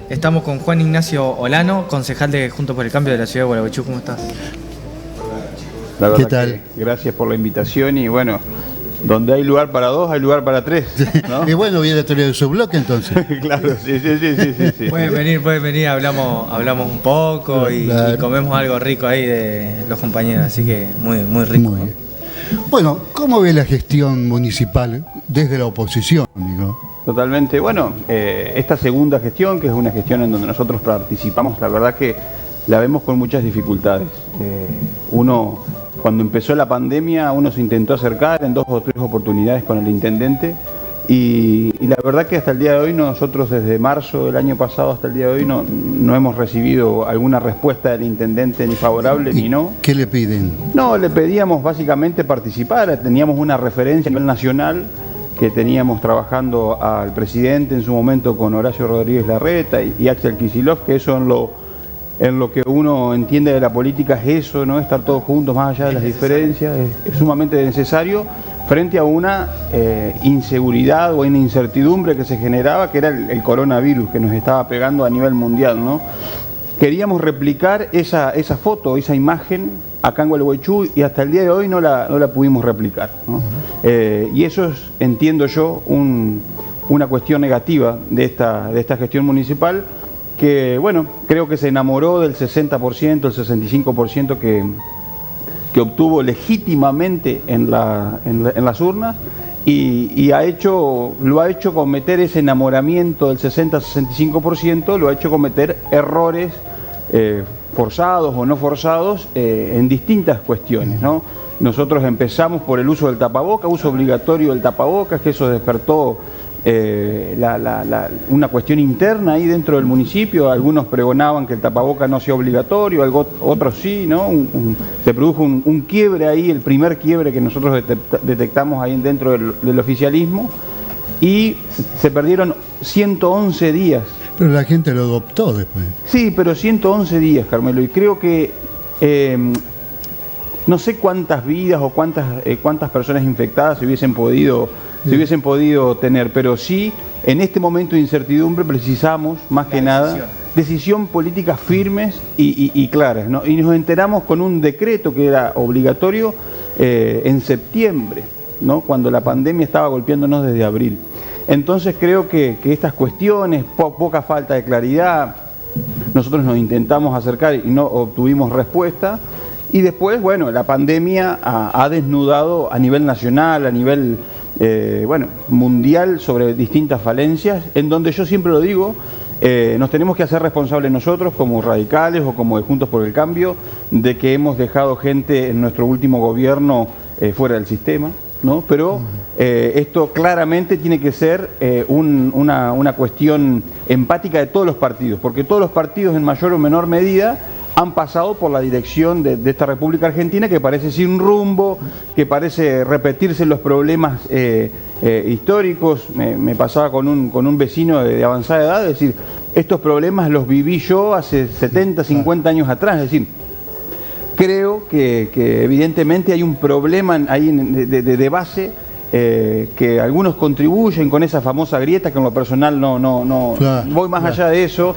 Estamos con Juan Ignacio Olano, concejal de Juntos por el Cambio de la ciudad de Gualeguaychú. ¿Cómo estás? La verdad, ¿qué tal? Gracias por la invitación y bueno, donde hay lugar para dos, hay lugar para tres, ¿no? Y bueno, viene la teoría de su bloque entonces. Claro, sí. Pueden venir, hablamos un poco y comemos algo rico ahí de los compañeros, así que muy rico. Muy bien. Bueno, ¿cómo ve la gestión municipal desde la oposición, digo? Totalmente. Bueno, esta segunda gestión, que es una gestión en donde nosotros participamos, la verdad que la vemos con muchas dificultades. Cuando empezó la pandemia, uno se intentó acercar en 2 o 3 oportunidades con el intendente y la verdad que hasta el día de hoy nosotros desde marzo del año pasado hasta el día de hoy no hemos recibido alguna respuesta del intendente ni favorable ni no. ¿Qué le piden? No, le pedíamos básicamente participar, teníamos una referencia a nivel nacional que teníamos trabajando al presidente en su momento con Horacio Rodríguez Larreta y Axel Kicillof, que eso en lo que uno entiende de la política es eso, ¿no? Estar todos juntos más allá de las diferencias, es sumamente necesario frente a una inseguridad o una incertidumbre que se generaba, que era el coronavirus que nos estaba pegando a nivel mundial, ¿no? Queríamos replicar esa foto, esa imagen acá en Gualeguaychú y hasta el día de hoy no la pudimos replicar, ¿no? Y eso es, entiendo yo, una cuestión negativa de esta gestión municipal que, bueno, creo que se enamoró del 60%, el 65% que obtuvo legítimamente en las urnas y lo ha hecho cometer ese enamoramiento del 60-65%, lo ha hecho cometer errores forzados o no forzados en distintas cuestiones, ¿no? Nosotros empezamos por el uso del tapaboca, uso obligatorio del tapabocas, que eso despertó una cuestión interna ahí dentro del municipio. Algunos pregonaban que el tapaboca no sea obligatorio, otros sí, ¿no? Se produjo un quiebre ahí, el primer quiebre que nosotros detectamos ahí dentro del oficialismo y se perdieron 111 días. Pero la gente lo adoptó después. Sí, pero 111 días, Carmelo, y creo que no sé cuántas vidas o cuántas personas infectadas se hubiesen podido tener, pero sí, en este momento de incertidumbre precisamos, más que nada, decisión políticas firmes y claras, ¿no? Y nos enteramos con un decreto que era obligatorio en septiembre, ¿no? Cuando la pandemia estaba golpeándonos desde abril. Entonces creo que estas cuestiones, poca falta de claridad, nosotros nos intentamos acercar y no obtuvimos respuesta. Y después, bueno, la pandemia ha desnudado a nivel nacional, a nivel mundial, sobre distintas falencias, en donde yo siempre lo digo, nos tenemos que hacer responsables nosotros como radicales o como de Juntos por el Cambio, de que hemos dejado gente en nuestro último gobierno fuera del sistema, ¿no? Pero esto claramente tiene que ser una cuestión empática de todos los partidos, porque todos los partidos en mayor o menor medida han pasado por la dirección de esta República Argentina, que parece sin rumbo, que parece repetirse los problemas históricos. Me pasaba con un vecino de avanzada edad, es decir, estos problemas los viví yo hace 70, 50 años atrás, es decir, creo que evidentemente hay un problema ahí de base, que algunos contribuyen con esa famosa grieta, que en lo personal no voy más allá de eso,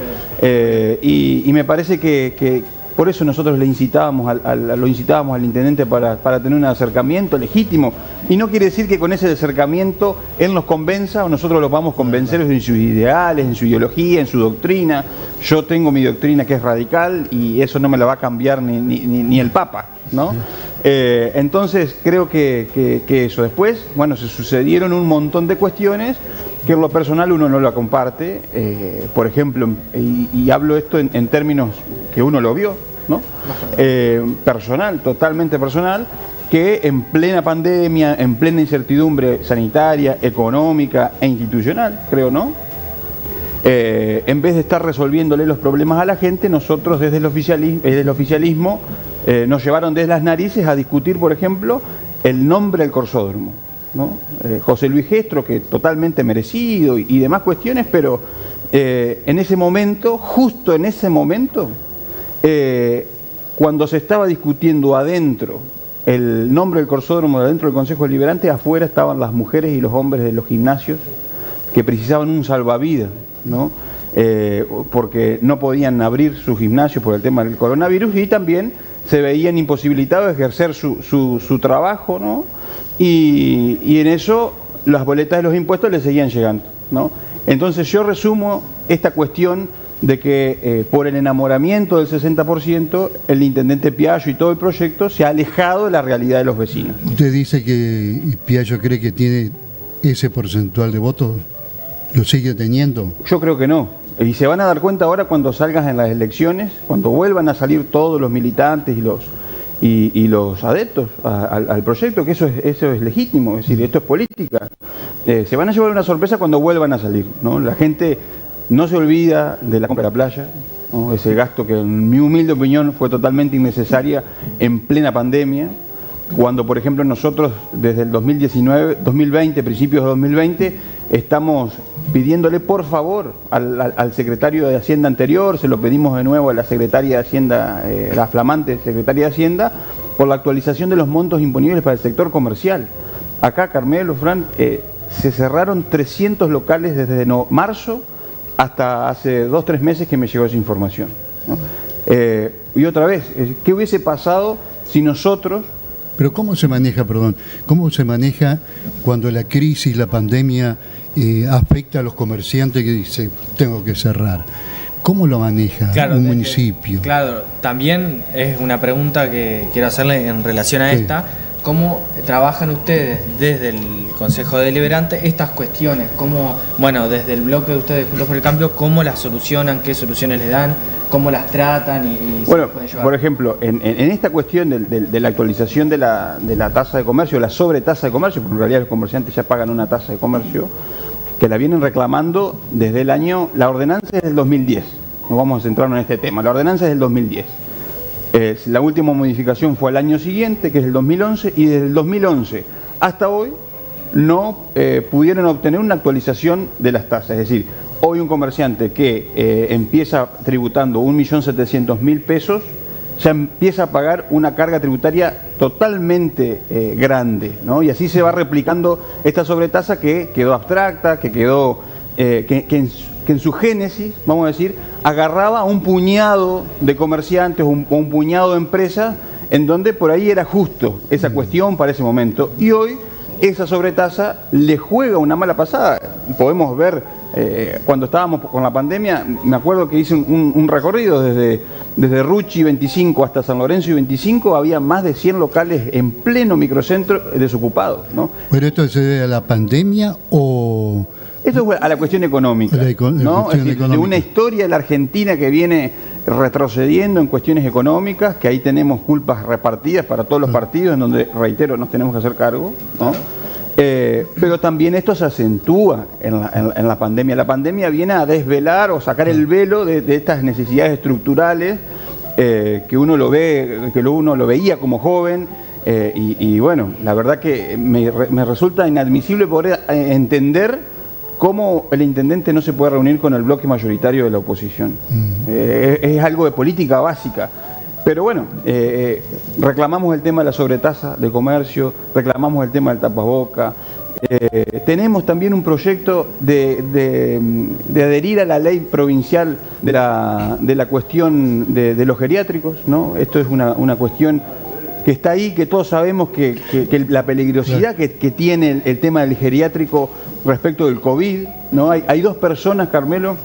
y me parece que por eso nosotros lo incitábamos al intendente para tener un acercamiento legítimo, y no quiere decir que con ese acercamiento él nos convenza o nosotros lo vamos a convencer en sus ideales, en su ideología, en su doctrina. Yo tengo mi doctrina que es radical y eso no me la va a cambiar ni el Papa, ¿no? Entonces creo que eso. Después, bueno, se sucedieron un montón de cuestiones que en lo personal uno no la comparte, por ejemplo, y hablo esto en términos que uno lo vio, ¿no? Personal, totalmente personal, que en plena pandemia, en plena incertidumbre sanitaria, económica e institucional, creo, ¿no? En vez de estar resolviéndole los problemas a la gente, nosotros desde el oficialismo nos llevaron desde las narices a discutir, por ejemplo, el nombre del corsódromo, ¿no? José Luis Gestro, que totalmente merecido y demás cuestiones, pero en ese momento, justo en ese momento, cuando se estaba discutiendo adentro el nombre del corsódromo, adentro del Consejo Deliberante, afuera estaban las mujeres y los hombres de los gimnasios que precisaban un salvavidas, ¿no? porque no podían abrir su gimnasio por el tema del coronavirus y también se veían imposibilitados de ejercer su trabajo, ¿no? Y en eso las boletas de los impuestos les seguían llegando, ¿no? Entonces yo resumo esta cuestión de que por el enamoramiento del 60%, el intendente Piaggio y todo el proyecto se ha alejado de la realidad de los vecinos. ¿Usted dice que Piaggio cree que tiene ese porcentual de votos? ¿Lo sigue teniendo? Yo creo que no. Y se van a dar cuenta ahora cuando salgas en las elecciones, cuando vuelvan a salir todos los militantes y los adeptos al proyecto, que eso es legítimo, es decir, esto es política. Se van a llevar una sorpresa cuando vuelvan a salir, ¿no? La gente no se olvida de la compra de la playa, ¿no? Ese gasto que en mi humilde opinión fue totalmente innecesaria en plena pandemia, cuando por ejemplo nosotros desde el 2020, principios de 2020, estamos pidiéndole por favor al secretario de Hacienda anterior, se lo pedimos de nuevo a la secretaria de Hacienda, la flamante secretaria de Hacienda, por la actualización de los montos imponibles para el sector comercial. Acá, Carmelo, Fran, se cerraron 300 locales desde marzo hasta hace 2 o 3 meses que me llegó esa información, ¿no? Y otra vez, ¿qué hubiese pasado si nosotros... Pero ¿cómo se maneja, cómo se maneja cuando la crisis, la pandemia afecta a los comerciantes que dicen, tengo que cerrar? ¿Cómo lo maneja un municipio? Claro, también es una pregunta que quiero hacerle en relación a esta. ¿Cómo trabajan ustedes desde el Consejo Deliberante estas cuestiones? ¿Cómo, bueno, desde el bloque de ustedes Juntos por el Cambio, cómo las solucionan, qué soluciones le dan, cómo las tratan y bueno, se pueden llevar? Por ejemplo, en esta cuestión de la actualización de la tasa de comercio, la sobretasa de comercio, porque en realidad los comerciantes ya pagan una tasa de comercio, que la vienen reclamando desde el año, la ordenanza es del 2010, nos vamos a centrarnos en este tema, la ordenanza es del 2010. La última modificación fue al año siguiente, que es el 2011, y desde el 2011 hasta hoy no pudieron obtener una actualización de las tasas. Es decir, hoy un comerciante que empieza tributando 1.700.000 pesos, ya empieza a pagar una carga tributaria totalmente grande, ¿no? Y así se va replicando esta sobretasa que quedó abstracta, que quedó... que en su génesis, vamos a decir, agarraba a un puñado de comerciantes o un puñado de empresas en donde por ahí era justo esa cuestión para ese momento. Y hoy esa sobretasa le juega una mala pasada. Podemos ver, cuando estábamos con la pandemia, me acuerdo que hice un recorrido desde Ruchi 25 hasta San Lorenzo y 25, había más de 100 locales en pleno microcentro desocupados, ¿no? ¿Pero esto se debe a la pandemia o...? Eso es a la cuestión económica, ¿no? Es decir, de una historia de la Argentina que viene retrocediendo en cuestiones económicas, que ahí tenemos culpas repartidas para todos los partidos, en donde, reitero, nos tenemos que hacer cargo, ¿no? Pero también esto se acentúa en la pandemia. La pandemia viene a desvelar o sacar el velo de estas necesidades estructurales que uno lo ve, que uno lo veía como joven. Y bueno, la verdad que me resulta inadmisible poder entender cómo el intendente no se puede reunir con el bloque mayoritario de la oposición. Es algo de política básica. Pero bueno, reclamamos el tema de la sobretasa de comercio, reclamamos el tema del tapaboca. Tenemos también un proyecto de adherir a la ley provincial de la cuestión de los geriátricos, ¿no? Esto es una cuestión que está ahí, que todos sabemos que la peligrosidad que tiene el tema del geriátrico respecto del COVID, ¿no? Hay 2 personas, Carmelo,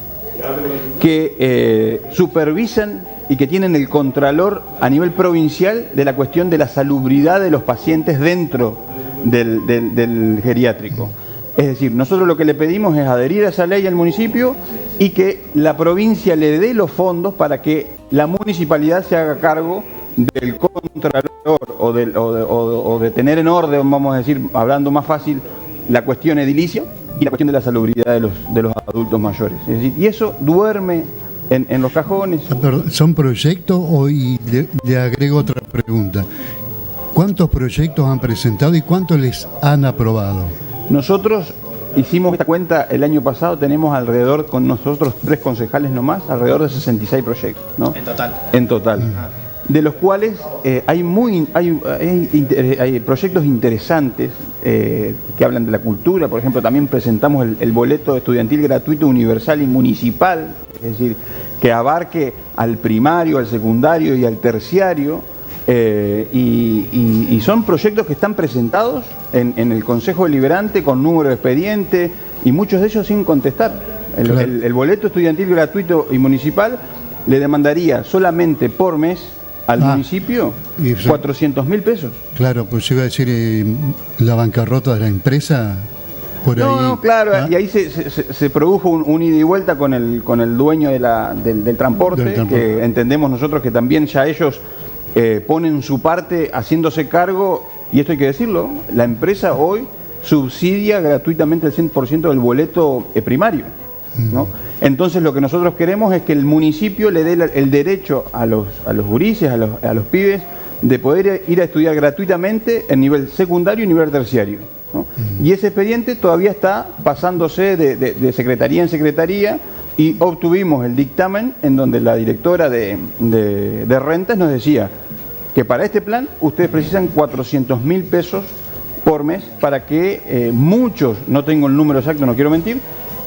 que supervisan y que tienen el contralor a nivel provincial de la cuestión de la salubridad de los pacientes dentro del geriátrico. Es decir, nosotros lo que le pedimos es adherir a esa ley al municipio y que la provincia le dé los fondos para que la municipalidad se haga cargo del contralor o de tener en orden, vamos a decir, hablando más fácil, la cuestión edilicia y la cuestión de la salubridad de los adultos mayores. Es decir, y eso duerme en los cajones. ¿Son proyectos y le agrego otra pregunta? ¿Cuántos proyectos han presentado y cuántos les han aprobado? Nosotros hicimos esta cuenta el año pasado, tenemos alrededor, con nosotros 3 concejales nomás, alrededor de 66 proyectos, ¿no? En total. En total. de los cuales hay proyectos interesantes que hablan de la cultura. Por ejemplo, también presentamos el boleto estudiantil gratuito, universal y municipal, es decir, que abarque al primario, al secundario y al terciario, y son proyectos que están presentados en el Consejo Deliberante con número de expediente y muchos de ellos sin contestar. El boleto estudiantil gratuito y municipal le demandaría solamente por mes al municipio 400.000 pesos. Claro, pues iba a decir la bancarrota de la empresa. Por ahí. No, claro, y ahí se produjo un ida y vuelta con el dueño del transporte, que entendemos nosotros que también ya ellos ponen su parte haciéndose cargo, y esto hay que decirlo, la empresa hoy subsidia gratuitamente el 100% del boleto primario, ¿no? Entonces lo que nosotros queremos es que el municipio le dé el derecho a los gurises, a los pibes, de poder ir a estudiar gratuitamente en nivel secundario y nivel terciario, ¿no? Y ese expediente todavía está pasándose de secretaría en secretaría, y obtuvimos el dictamen en donde la directora de rentas nos decía que para este plan ustedes precisan 400.000 pesos por mes para que muchos, no tengo el número exacto, no quiero mentir,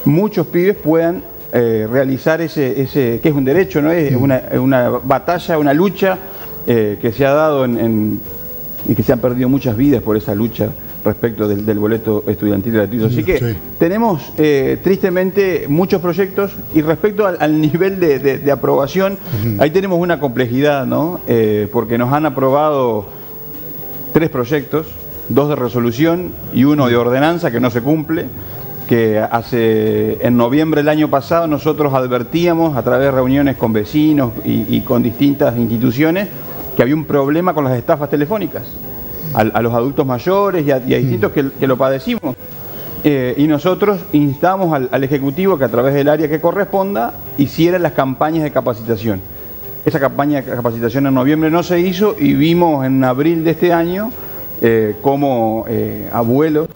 muchos pibes puedan realizar ese que es un derecho, ¿no? Es una batalla, una lucha que se ha dado y que se han perdido muchas vidas por esa lucha respecto del boleto estudiantil gratuito. Así que tenemos tristemente muchos proyectos, y respecto al nivel de aprobación, ahí tenemos una complejidad, ¿no? Porque nos han aprobado 3 proyectos, 2 de resolución y 1 de ordenanza que no se cumple, que en noviembre del año pasado nosotros advertíamos a través de reuniones con vecinos y con distintas instituciones que había un problema con las estafas telefónicas a los adultos mayores y a distintos que lo padecimos. Y nosotros instamos al Ejecutivo que a través del área que corresponda hiciera las campañas de capacitación. Esa campaña de capacitación en noviembre no se hizo, y vimos en abril de este año cómo abuelos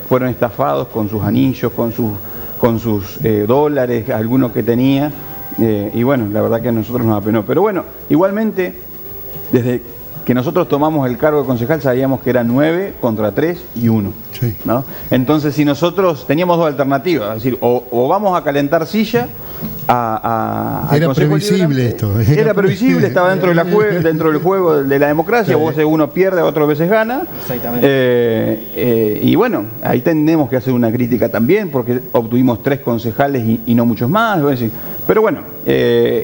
fueron estafados con sus anillos, con sus dólares, algunos que tenía, y bueno, la verdad que a nosotros nos apenó. Pero bueno, igualmente, desde que nosotros tomamos el cargo de concejal sabíamos que era 9 contra 3 y 1, sí, ¿no? Entonces, si nosotros teníamos 2 alternativas, es decir, o vamos a calentar silla era previsible esto. Era previsible, estaba dentro del juego de la democracia, sí. Uno pierde, otras veces gana. Exactamente. Y bueno, ahí tenemos que hacer una crítica también, porque obtuvimos 3 concejales y no muchos más. Pero bueno,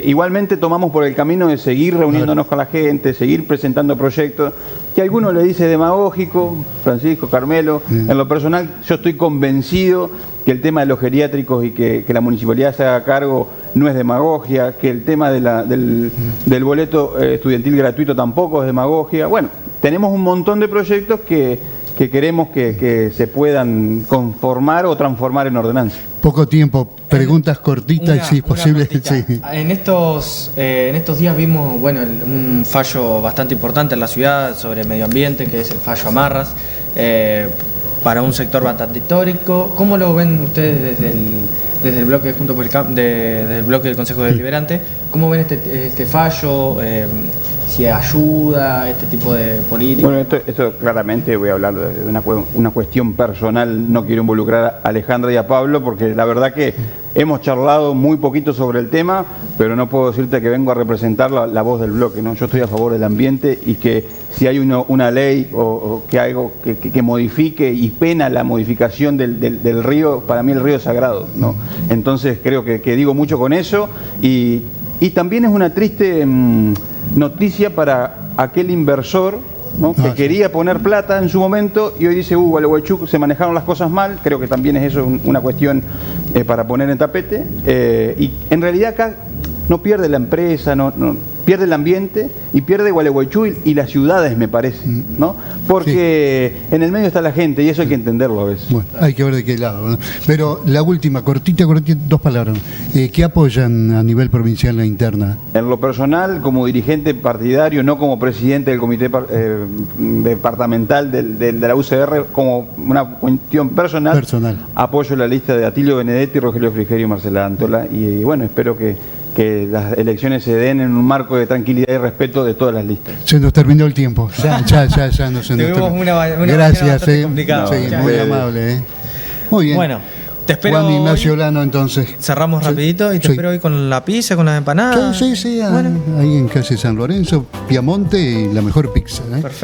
igualmente tomamos por el camino de seguir reuniéndonos con la gente, seguir presentando proyectos, que a algunos le dice demagógico, Francisco, Carmelo. En lo personal, yo estoy convencido que el tema de los geriátricos y que la municipalidad se haga cargo no es demagogia, que el tema del boleto estudiantil gratuito tampoco es demagogia. Bueno, tenemos un montón de proyectos que queremos que se puedan conformar o transformar en ordenanza. Poco tiempo, preguntas cortitas, si es posible. Sí. En estos días vimos un fallo bastante importante en la ciudad sobre medio ambiente, que es el fallo Amarras, para un sector bastante histórico. ¿Cómo lo ven ustedes desde el bloque Junto por el desde el bloque del Consejo Deliberante? ¿Cómo ven este fallo? Si ayuda este tipo de política. Bueno, esto claramente voy a hablar de una cuestión personal. No quiero involucrar a Alejandra y a Pablo, porque la verdad que hemos charlado muy poquito sobre el tema, pero no puedo decirte que vengo a representar la voz del bloque, ¿no? Yo estoy a favor del ambiente, y que si hay una ley o que algo que modifique y pena la modificación del río, para mí el río es sagrado, ¿no? Entonces creo que digo mucho con eso, y también es una triste noticia para aquel inversor, ¿no? Que quería poner plata en su momento y hoy dice, Gualeguaychú se manejaron las cosas mal. Creo que también es eso una cuestión para poner en tapete, y en realidad acá no pierde la empresa, no pierde el ambiente y pierde Gualeguaychú y las ciudades, me parece, ¿no? Porque en el medio está la gente, y eso hay que entenderlo a veces. Bueno, hay que ver de qué lado, ¿no? Pero la última, cortita, 2 palabras. ¿Qué apoyan a nivel provincial la interna? En lo personal, como dirigente partidario, no como presidente del comité departamental de la UCR, como una cuestión personal, apoyo la lista de Atilio Benedetti, Rogelio Frigerio y Marcela Antola, y bueno, espero que que las elecciones se den en un marco de tranquilidad y respeto de todas las listas. Se nos terminó el tiempo. Ya no se nos terminó. Gracias, muy amable. Muy bien. Bueno, te espero. Juan Ignacio Olano, entonces. Cerramos rapidito y te espero hoy con la pizza, con las empanadas. Sí, bueno. Ahí en calle San Lorenzo, Piamonte, y la mejor pizza. Perfecto.